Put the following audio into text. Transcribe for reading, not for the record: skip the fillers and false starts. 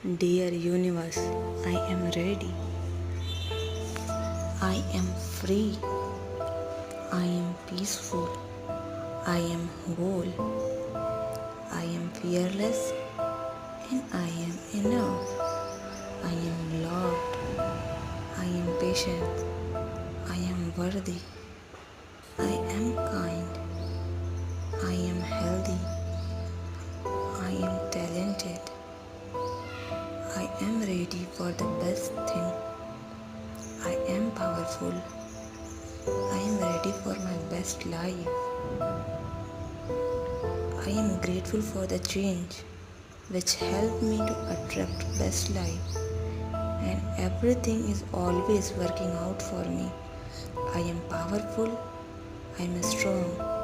Dear universe, I am ready. I am free. I am peaceful. I am whole. I am fearless and I am enough. I am loved. I am patient. I am worthy. I am kind. I am healthy. I am talented. I am ready for the best thing. I am powerful. I am ready for my best life. I am grateful for the change which helped me to attract best life, and everything is always working out for me. I am powerful. I am strong.